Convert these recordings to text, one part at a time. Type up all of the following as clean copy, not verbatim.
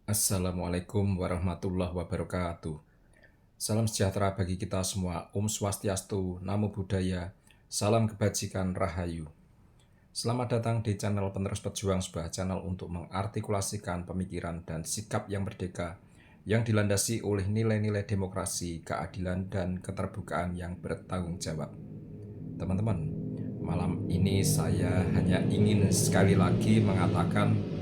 Assalamualaikum warahmatullahi wabarakatuh. Salam sejahtera bagi kita semua. Om Swastiastu, Namo Buddhaya, salam kebajikan Rahayu. Selamat datang di channel Penerus Pejuang, sebuah channel untuk mengartikulasikan pemikiran dan sikap yang merdeka yang dilandasi oleh nilai-nilai demokrasi, keadilan, dan keterbukaan yang bertanggung jawab. Teman-teman, malam ini saya hanya ingin sekali lagi mengatakan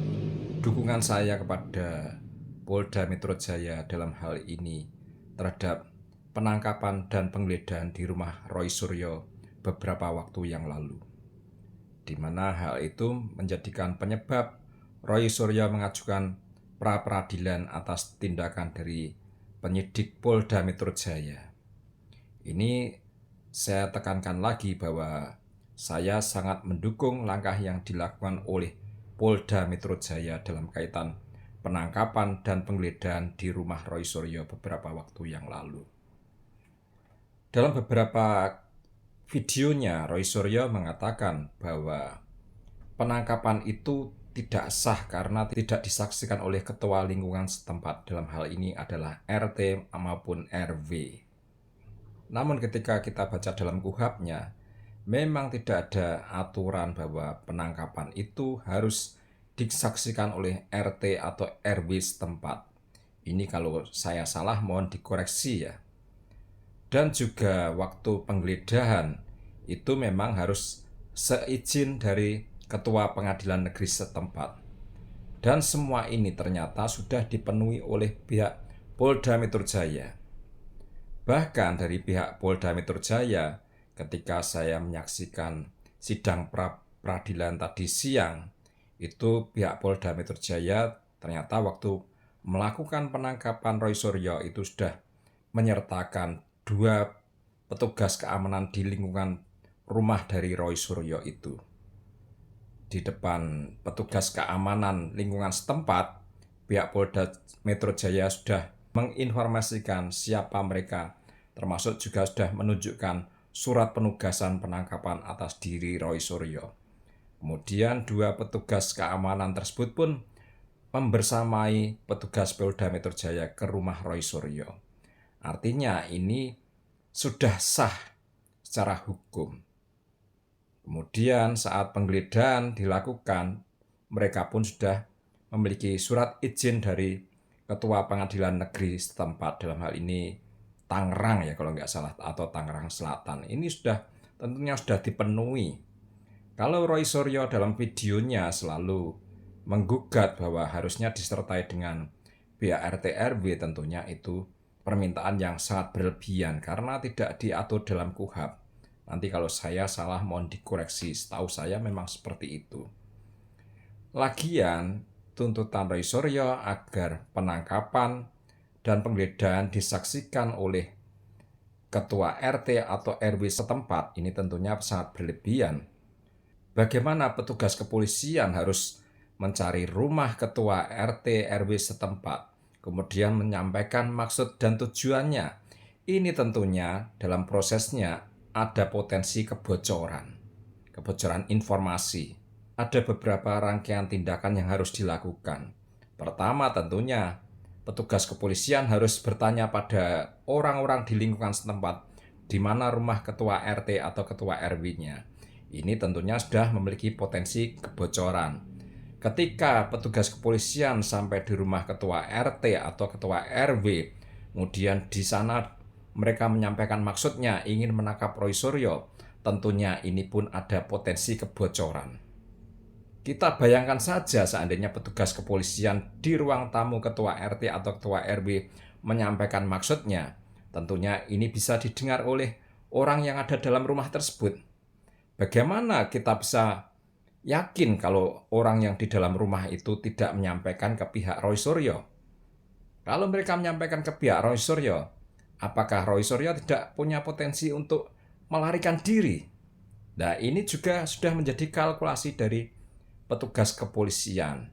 dukungan saya kepada Polda Metro Jaya dalam hal ini terhadap penangkapan dan penggeledahan di rumah Roy Suryo beberapa waktu yang lalu, di mana hal itu menjadikan penyebab Roy Suryo mengajukan pra-peradilan atas tindakan dari penyidik Polda Metro Jaya. Ini saya tekankan lagi bahwa saya sangat mendukung langkah yang dilakukan oleh Polda Metro Jaya dalam kaitan penangkapan dan penggeledahan di rumah Roy Suryo beberapa waktu yang lalu. Dalam beberapa videonya, Roy Suryo mengatakan bahwa penangkapan itu tidak sah karena tidak disaksikan oleh ketua lingkungan setempat, dalam hal ini adalah RT maupun RW. Namun ketika kita baca dalam KUHAP-nya, memang tidak ada aturan bahwa penangkapan itu harus disaksikan oleh RT atau RW setempat. Ini kalau saya salah mohon dikoreksi ya. Dan juga waktu penggeledahan itu memang harus seizin dari ketua pengadilan negeri setempat. Dan semua ini ternyata sudah dipenuhi oleh pihak Polda Metro Jaya. Bahkan dari pihak Polda Metro Jaya, ketika saya menyaksikan sidang peradilan tadi siang, itu pihak Polda Metro Jaya ternyata waktu melakukan penangkapan Roy Suryo itu sudah menyertakan 2 petugas keamanan di lingkungan rumah dari Roy Suryo itu. Di depan petugas keamanan lingkungan setempat, pihak Polda Metro Jaya sudah menginformasikan siapa mereka, termasuk juga sudah menunjukkan surat penugasan penangkapan atas diri Roy Suryo. Kemudian 2 petugas keamanan tersebut pun membersamai petugas Polda Metro Jaya ke rumah Roy Suryo. Artinya ini sudah sah secara hukum. Kemudian saat penggeledahan dilakukan, mereka pun sudah memiliki surat izin dari Ketua Pengadilan Negeri setempat, dalam hal ini Tangerang ya kalau nggak salah, atau Tangerang Selatan. Ini tentunya sudah dipenuhi. Kalau Roy Suryo dalam videonya selalu menggugat bahwa harusnya disertai dengan pihak RT RW, tentunya itu permintaan yang sangat berlebihan karena tidak diatur dalam KUHAP. Nanti kalau saya salah mohon dikoreksi, setahu saya memang seperti itu. Lagian, tuntutan Roy Suryo agar penangkapan dan penggeledahan disaksikan oleh ketua RT atau RW setempat ini tentunya sangat berlebihan. Bagaimana petugas kepolisian harus mencari rumah ketua RT RW setempat, kemudian menyampaikan maksud dan tujuannya. Ini tentunya dalam prosesnya ada potensi kebocoran informasi. Ada beberapa rangkaian tindakan yang harus dilakukan. Pertama tentunya petugas kepolisian harus bertanya pada orang-orang di lingkungan setempat di mana rumah ketua RT atau ketua RW-nya. Ini tentunya sudah memiliki potensi kebocoran. Ketika petugas kepolisian sampai di rumah ketua RT atau ketua RW, kemudian di sana mereka menyampaikan maksudnya ingin menangkap Roy Suryo, tentunya ini pun ada potensi kebocoran. Kita bayangkan saja seandainya petugas kepolisian di ruang tamu ketua RT atau ketua RW menyampaikan maksudnya, tentunya ini bisa didengar oleh orang yang ada dalam rumah tersebut. Bagaimana kita bisa yakin kalau orang yang di dalam rumah itu tidak menyampaikan ke pihak Roy Suryo? Kalau mereka menyampaikan ke pihak Roy Suryo, apakah Roy Suryo tidak punya potensi untuk melarikan diri? Nah, ini juga sudah menjadi kalkulasi dari petugas kepolisian.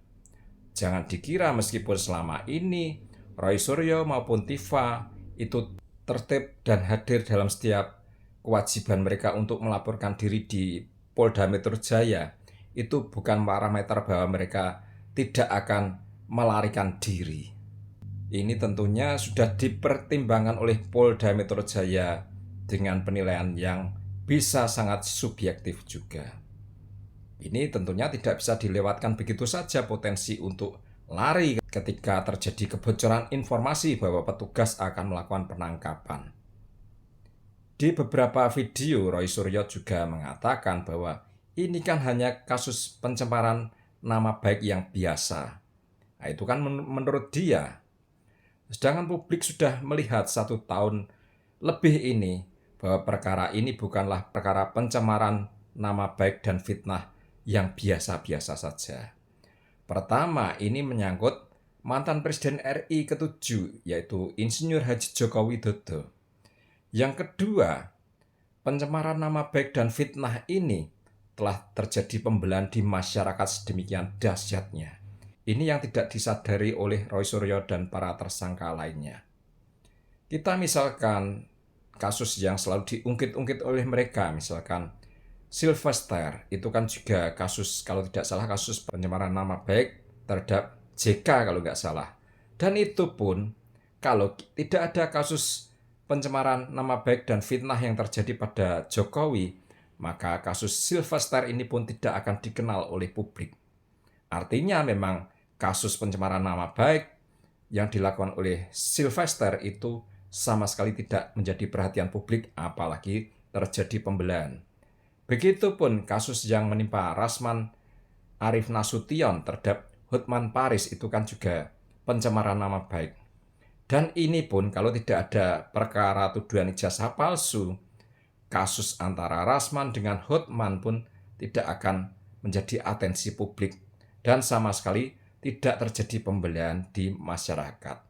Jangan dikira meskipun selama ini Roy Suryo maupun Tifa itu tertib dan hadir dalam setiap kewajiban mereka untuk melaporkan diri di Polda Metro Jaya, itu bukan parameter bahwa mereka tidak akan melarikan diri. Ini tentunya sudah dipertimbangkan oleh Polda Metro Jaya dengan penilaian yang bisa sangat subjektif juga. Ini tentunya tidak bisa dilewatkan begitu saja potensi untuk lari ketika terjadi kebocoran informasi bahwa petugas akan melakukan penangkapan. Di beberapa video, Roy Suryo juga mengatakan bahwa ini kan hanya kasus pencemaran nama baik yang biasa. Nah, itu kan menurut dia. Sedangkan publik sudah melihat 1 tahun lebih ini bahwa perkara ini bukanlah perkara pencemaran nama baik dan fitnah yang biasa-biasa saja. Pertama, ini menyangkut mantan Presiden RI ke-7, yaitu Insinyur Haji Joko Widodo. Yang kedua, pencemaran nama baik dan fitnah ini telah terjadi pembelahan di masyarakat sedemikian dahsyatnya. Ini yang tidak disadari oleh Roy Suryo dan para tersangka lainnya. Kita misalkan kasus yang selalu diungkit-ungkit oleh mereka, misalkan Sylvester, itu kan juga kasus, kalau tidak salah, kasus pencemaran nama baik terhadap JK kalau nggak salah. Dan itu pun kalau tidak ada kasus pencemaran nama baik dan fitnah yang terjadi pada Jokowi, maka kasus Sylvester ini pun tidak akan dikenal oleh publik. Artinya memang kasus pencemaran nama baik yang dilakukan oleh Sylvester itu sama sekali tidak menjadi perhatian publik, apalagi terjadi pembelahan. Begitupun kasus yang menimpa Rasman Arif Nasution terhadap Hotman Paris, itu kan juga pencemaran nama baik. Dan ini pun kalau tidak ada perkara tuduhan ijazah palsu, kasus antara Rasman dengan Hotman pun tidak akan menjadi atensi publik dan sama sekali tidak terjadi pembelahan di masyarakat.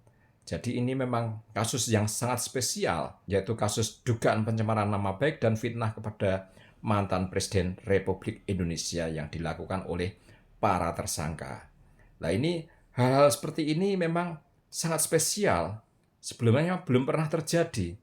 Jadi ini memang kasus yang sangat spesial, yaitu kasus dugaan pencemaran nama baik dan fitnah kepada mantan Presiden Republik Indonesia yang dilakukan oleh para tersangka. Nah, ini hal-hal seperti ini memang sangat spesial. Sebelumnya belum pernah terjadi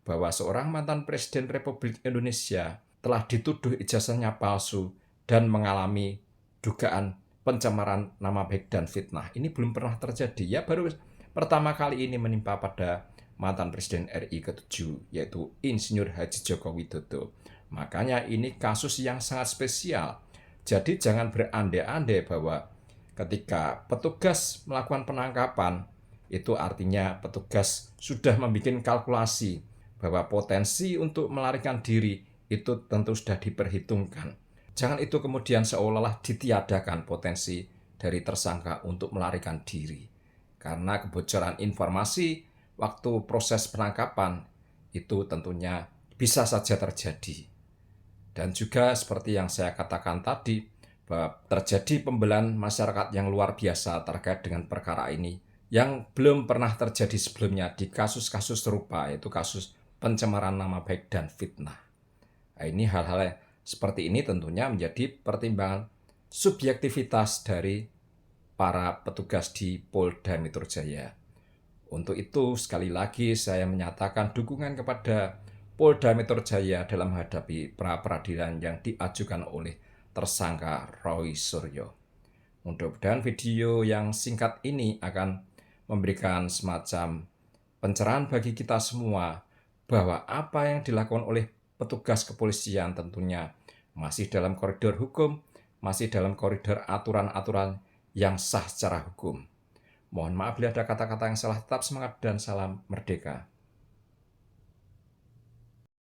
bahwa seorang mantan Presiden Republik Indonesia telah dituduh ijazahnya palsu dan mengalami dugaan pencemaran nama baik dan fitnah. Ini belum pernah terjadi. Ya, baru pertama kali ini menimpa pada mantan Presiden RI ke-7, yaitu Insinyur Haji Joko Widodo. Makanya ini kasus yang sangat spesial. Jadi jangan berandai-andai bahwa ketika petugas melakukan penangkapan, itu artinya petugas sudah membuat kalkulasi bahwa potensi untuk melarikan diri itu tentu sudah diperhitungkan. Jangan itu kemudian seolah-olah ditiadakan potensi dari tersangka untuk melarikan diri. Karena kebocoran informasi waktu proses penangkapan itu tentunya bisa saja terjadi. Dan juga seperti yang saya katakan tadi, bahwa terjadi pembelahan masyarakat yang luar biasa terkait dengan perkara ini, yang belum pernah terjadi sebelumnya di kasus-kasus serupa, yaitu kasus pencemaran nama baik dan fitnah. Nah, ini hal-hal seperti ini tentunya menjadi pertimbangan subjektivitas dari para petugas di Polda Metro Jaya. Untuk itu, sekali lagi saya menyatakan dukungan kepada Polda Metro Jaya dalam menghadapi pra-peradilan yang diajukan oleh tersangka Roy Suryo. Mudah-mudahan video yang singkat ini akan memberikan semacam pencerahan bagi kita semua bahwa apa yang dilakukan oleh petugas kepolisian tentunya masih dalam koridor hukum, masih dalam koridor aturan-aturan yang sah secara hukum. Mohon maaf bila ada kata-kata yang salah, tetap semangat dan salam merdeka.